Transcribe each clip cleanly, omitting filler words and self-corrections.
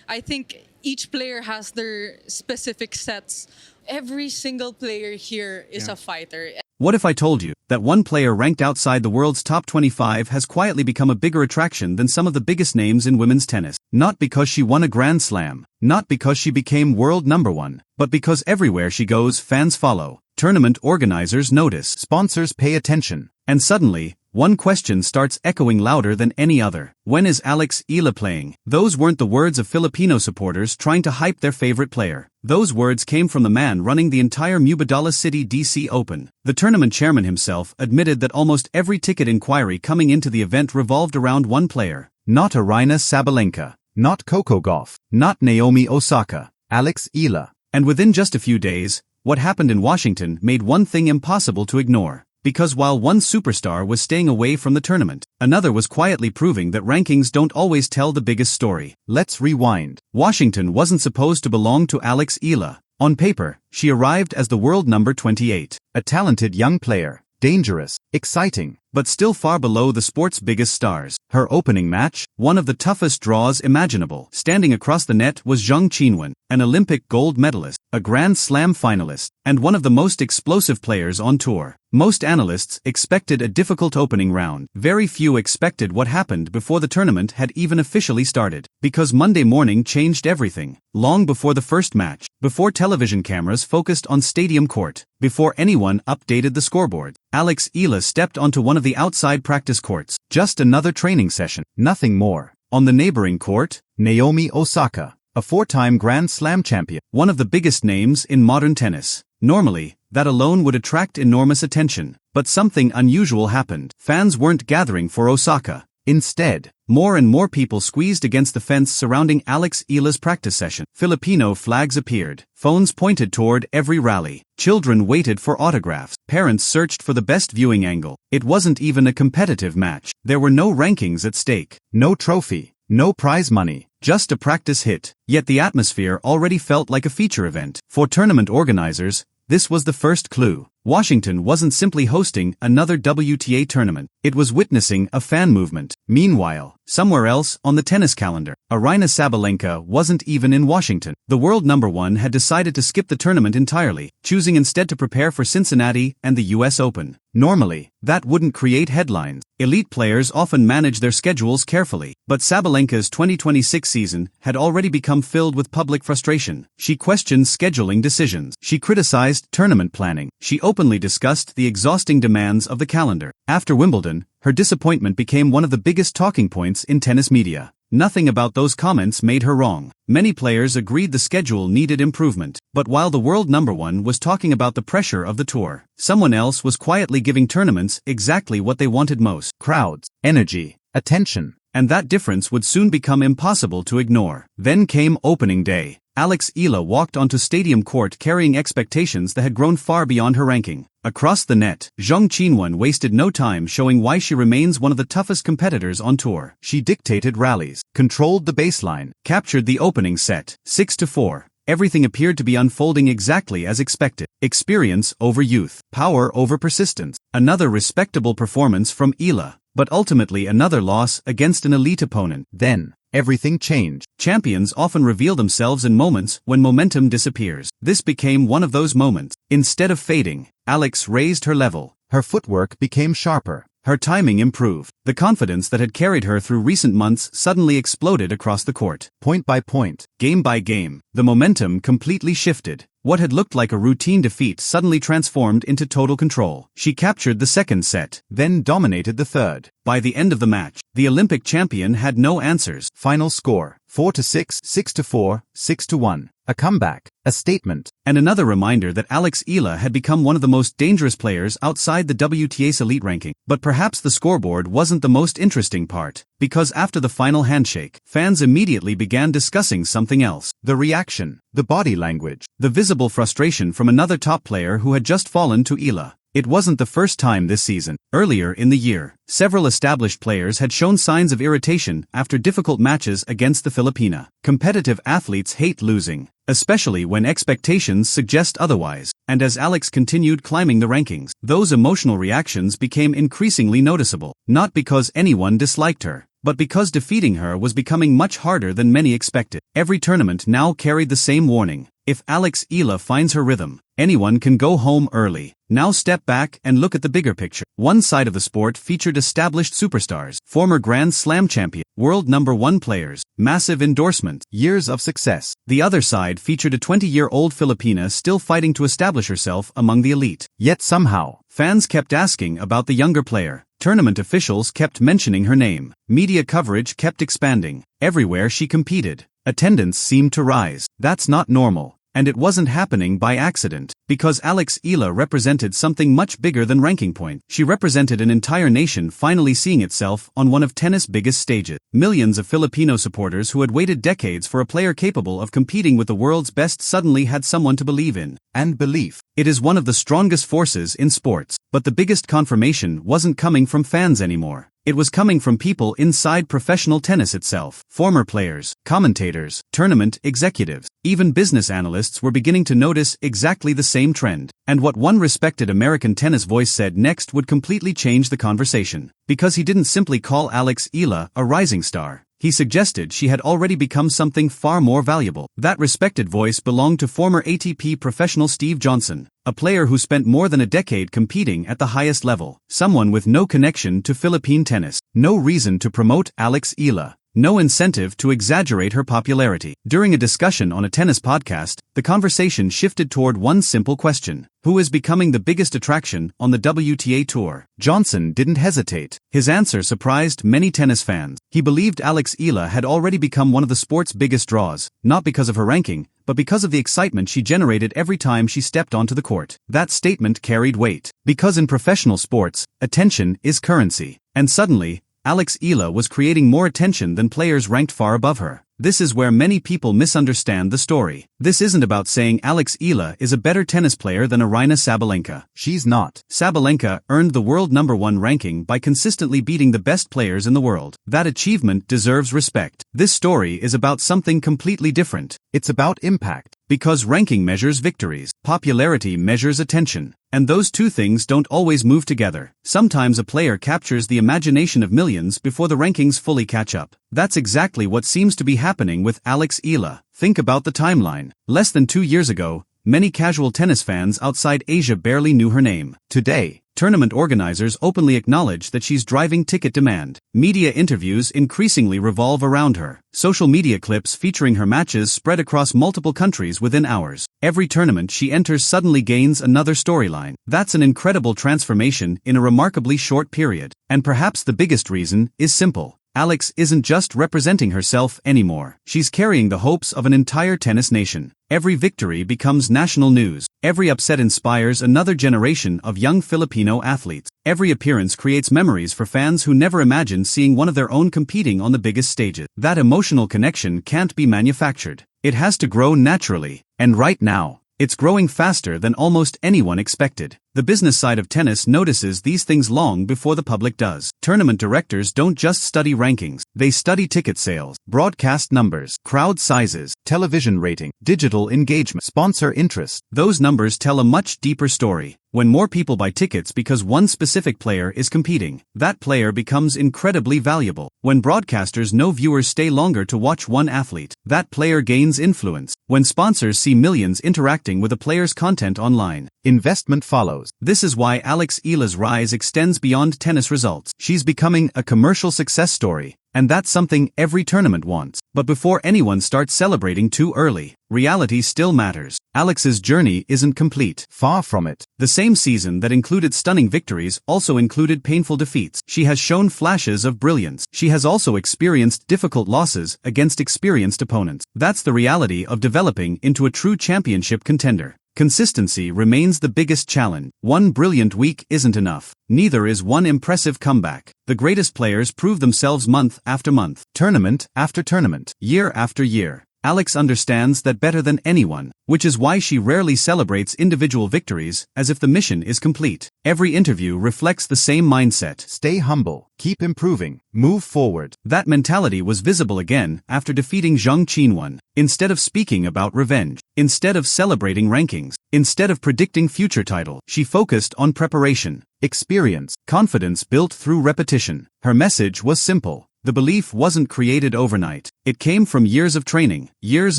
I think each player has their specific sets. Every single player here is a fighter. What if I told you that one player ranked outside the world's top 25 has quietly become a bigger attraction than some of the biggest names in women's tennis? Not because she won a Grand Slam, not because she became world number one, but because everywhere she goes fans follow, tournament organizers notice, sponsors pay attention, and suddenly, one question starts echoing louder than any other. When is Eala playing? Those weren't the words of Filipino supporters trying to hype their favorite player. Those words came from the man running the entire Mubadala DC Open. The tournament chairman himself admitted that almost every ticket inquiry coming into the event revolved around one player. Not Aryna Sabalenka, not Coco Gauff, not Naomi Osaka, Eala. And within just a few days, what happened in Washington made one thing impossible to ignore. Because while one superstar was staying away from the tournament, another was quietly proving that rankings don't always tell the biggest story. Let's rewind. Washington wasn't supposed to belong to Eala. On paper, she arrived as the world number 28. A talented young player, dangerous, exciting, but still far below the sport's biggest stars. Her opening match, one of the toughest draws imaginable. Standing across the net was Zheng Qinwen, an Olympic gold medalist, a Grand Slam finalist, and one of the most explosive players on tour. Most analysts expected a difficult opening round. Very few expected what happened before the tournament had even officially started. Because Monday morning changed everything. Long before the first match, before television cameras focused on Stadium Court, before anyone updated the scoreboard, Eala stepped onto one of the outside practice courts. Just another training session, nothing more. On the neighboring court, Naomi Osaka, a four-time Grand Slam champion, one of the biggest names in modern tennis. Normally, that alone would attract enormous attention, but something unusual happened. Fans weren't gathering for Osaka. Instead, more and more people squeezed against the fence surrounding Eala's practice session. Filipino flags appeared. Phones pointed toward every rally. Children waited for autographs. Parents searched for the best viewing angle. It wasn't even a competitive match. There were no rankings at stake. No trophy. No prize money. Just a practice hit. Yet the atmosphere already felt like a feature event. For tournament organizers, this was the first clue. Washington wasn't simply hosting another WTA tournament, it was witnessing a fan movement. Meanwhile, somewhere else on the tennis calendar, Aryna Sabalenka wasn't even in Washington. The world number one had decided to skip the tournament entirely, choosing instead to prepare for Cincinnati and the US Open. Normally, that wouldn't create headlines. Elite players often manage their schedules carefully, but Sabalenka's 2026 season had already become filled with public frustration. She questioned scheduling decisions. She criticized tournament planning. She openly discussed the exhausting demands of the calendar. After Wimbledon, her disappointment became one of the biggest talking points in tennis media. Nothing about those comments made her wrong. Many players agreed the schedule needed improvement. But while the world number one was talking about the pressure of the tour, someone else was quietly giving tournaments exactly what they wanted most: crowds, energy, attention. And that difference would soon become impossible to ignore. Then came opening day. Eala walked onto Stadium Court carrying expectations that had grown far beyond her ranking. Across the net, Zheng Qinwen wasted no time showing why she remains one of the toughest competitors on tour. She dictated rallies, controlled the baseline, captured the opening set, 6-4. Everything appeared to be unfolding exactly as expected. Experience over youth, power over persistence. Another respectable performance from Eala, but ultimately another loss against an elite opponent. Then, everything changed. Champions often reveal themselves in moments when momentum disappears. This became one of those moments. Instead of fading, Eala raised her level. Her footwork became sharper. Her timing improved. The confidence that had carried her through recent months suddenly exploded across the court. Point by point, game by game, the momentum completely shifted. What had looked like a routine defeat suddenly transformed into total control. She captured the second set, then dominated the third. By the end of the match, the Olympic champion had no answers. Final score, 4-6, 6-4, 6-1. A comeback, a statement, and another reminder that Eala had become one of the most dangerous players outside the WTA's elite ranking. But perhaps the scoreboard wasn't the most interesting part, because after the final handshake, fans immediately began discussing something else. The reaction, the body language, the visible frustration from another top player who had just fallen to Eala. It wasn't the first time this season. Earlier in the year, several established players had shown signs of irritation after difficult matches against the Filipina. Competitive athletes hate losing, especially when expectations suggest otherwise. And as Eala continued climbing the rankings, those emotional reactions became increasingly noticeable. Not because anyone disliked her, but because defeating her was becoming much harder than many expected. Every tournament now carried the same warning. If Eala finds her rhythm, anyone can go home early. Now step back and look at the bigger picture. One side of the sport featured established superstars, former Grand Slam champion, world #1 players, massive endorsements, years of success. The other side featured a 20-year-old Filipina still fighting to establish herself among the elite. Yet somehow, fans kept asking about the younger player. Tournament officials kept mentioning her name. Media coverage kept expanding. Everywhere she competed, attendance seemed to rise. That's not normal. And it wasn't happening by accident, because Eala represented something much bigger than ranking point. She represented an entire nation finally seeing itself on one of tennis' biggest stages. Millions of Filipino supporters who had waited decades for a player capable of competing with the world's best suddenly had someone to believe in. And belief. It is one of the strongest forces in sports. But the biggest confirmation wasn't coming from fans anymore. It was coming from people inside professional tennis itself. Former players, commentators, tournament executives, even business analysts were beginning to notice exactly the same trend. And what one respected American tennis voice said next would completely change the conversation. Because he didn't simply call Eala a rising star. He suggested she had already become something far more valuable. That respected voice belonged to former ATP professional Steve Johnson, a player who spent more than a decade competing at the highest level. Someone with no connection to Philippine tennis, no reason to promote Eala, no incentive to exaggerate her popularity. During a discussion on a tennis podcast, the conversation shifted toward one simple question. Who is becoming the biggest attraction on the WTA Tour? Johnson didn't hesitate. His answer surprised many tennis fans. He believed Eala had already become one of the sport's biggest draws, not because of her ranking, but because of the excitement she generated every time she stepped onto the court. That statement carried weight. Because in professional sports, attention is currency. And suddenly, Eala was creating more attention than players ranked far above her. This is where many people misunderstand the story. This isn't about saying Eala is a better tennis player than Aryna Sabalenka. She's not. Sabalenka earned the world #1 ranking by consistently beating the best players in the world. That achievement deserves respect. This story is about something completely different. It's about impact. Because ranking measures victories, popularity measures attention. And those two things don't always move together. Sometimes a player captures the imagination of millions before the rankings fully catch up. That's exactly what seems to be happening with Eala. Think about the timeline. Less than 2 years ago, many casual tennis fans outside Asia barely knew her name. Today, tournament organizers openly acknowledge that she's driving ticket demand. Media interviews increasingly revolve around her. Social media clips featuring her matches spread across multiple countries within hours. Every tournament she enters suddenly gains another storyline. That's an incredible transformation in a remarkably short period. And perhaps the biggest reason is simple. Alex isn't just representing herself anymore. She's carrying the hopes of an entire tennis nation. Every victory becomes national news. Every upset inspires another generation of young Filipino athletes. Every appearance creates memories for fans who never imagined seeing one of their own competing on the biggest stages. That emotional connection can't be manufactured. It has to grow naturally. And right now, it's growing faster than almost anyone expected. The business side of tennis notices these things long before the public does. Tournament directors don't just study rankings, they study ticket sales, broadcast numbers, crowd sizes, television rating, digital engagement, sponsor interest. Those numbers tell a much deeper story. When more people buy tickets because one specific player is competing, that player becomes incredibly valuable. When broadcasters know viewers stay longer to watch one athlete, that player gains influence. When sponsors see millions interacting with a player's content online, investment follows. This is why Eala's rise extends beyond tennis results. She's becoming a commercial success story. And that's something every tournament wants. But before anyone starts celebrating too early, reality still matters. Alex's journey isn't complete. Far from it. The same season that included stunning victories also included painful defeats. She has shown flashes of brilliance. She has also experienced difficult losses against experienced opponents. That's the reality of developing into a true championship contender. Consistency remains the biggest challenge. One brilliant week isn't enough. Neither is one impressive comeback. The greatest players prove themselves month after month, tournament after tournament, year after year. Alex understands that better than anyone, which is why she rarely celebrates individual victories as if the mission is complete. Every interview reflects the same mindset. Stay humble, keep improving, move forward. That mentality was visible again after defeating Zheng Qinwen. Instead of speaking about revenge, instead of celebrating rankings, instead of predicting future title, she focused on preparation, experience, confidence built through repetition. Her message was simple. The belief wasn't created overnight. It came from years of training, years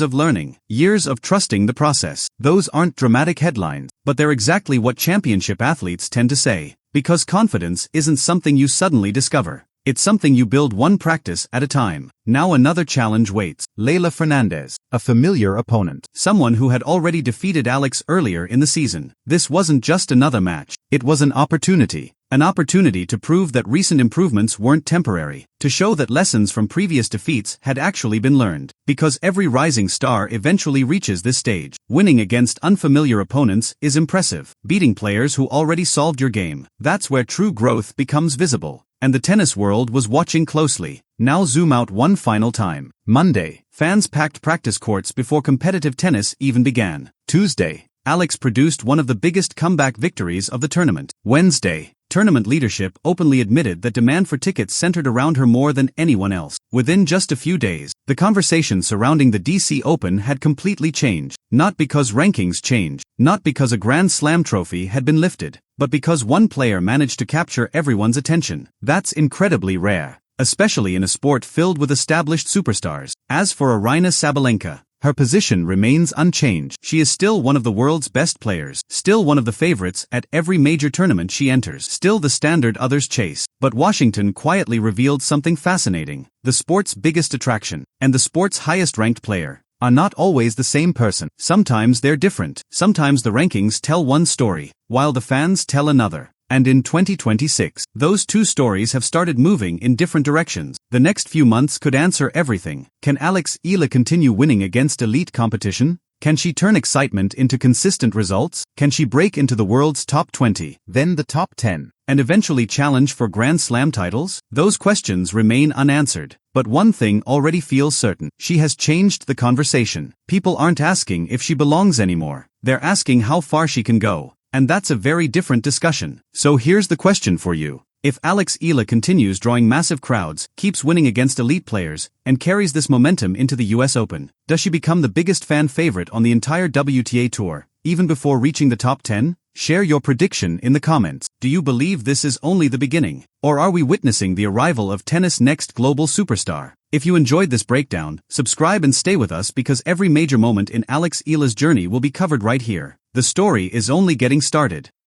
of learning, years of trusting the process. Those aren't dramatic headlines, but they're exactly what championship athletes tend to say. Because confidence isn't something you suddenly discover. It's something you build one practice at a time. Now another challenge waits. Leylah Fernandez, a familiar opponent. Someone who had already defeated Alex earlier in the season. This wasn't just another match. It was an opportunity. An opportunity to prove that recent improvements weren't temporary. To show that lessons from previous defeats had actually been learned. Because every rising star eventually reaches this stage. Winning against unfamiliar opponents is impressive. Beating players who already solved your game. That's where true growth becomes visible. And the tennis world was watching closely. Now zoom out one final time. Monday, fans packed practice courts before competitive tennis even began. Tuesday, Alex produced one of the biggest comeback victories of the tournament. Wednesday, tournament leadership openly admitted that demand for tickets centered around her more than anyone else. Within just a few days, the conversation surrounding the DC Open had completely changed. Not because rankings changed, not because a Grand Slam trophy had been lifted, but because one player managed to capture everyone's attention. That's incredibly rare, especially in a sport filled with established superstars. As for Aryna Sabalenka, her position remains unchanged. She is still one of the world's best players, still one of the favorites at every major tournament she enters, still the standard others chase. But Washington quietly revealed something fascinating. The sport's biggest attraction, and the sport's highest-ranked player, are not always the same person. Sometimes they're different. Sometimes the rankings tell one story, while the fans tell another. And in 2026, those two stories have started moving in different directions. The next few months could answer everything. Can Eala continue winning against elite competition? Can she turn excitement into consistent results? Can she break into the world's top 20, then the top 10, and eventually challenge for Grand Slam titles? Those questions remain unanswered. But one thing already feels certain. She has changed the conversation. People aren't asking if she belongs anymore. They're asking how far she can go. And that's a very different discussion. So here's the question for you. If Eala continues drawing massive crowds, keeps winning against elite players, and carries this momentum into the US Open, does she become the biggest fan favorite on the entire WTA Tour, even before reaching the top 10? Share your prediction in the comments. Do you believe this is only the beginning? Or are we witnessing the arrival of tennis' next global superstar? If you enjoyed this breakdown, subscribe and stay with us because every major moment in Eala's journey will be covered right here. The story is only getting started.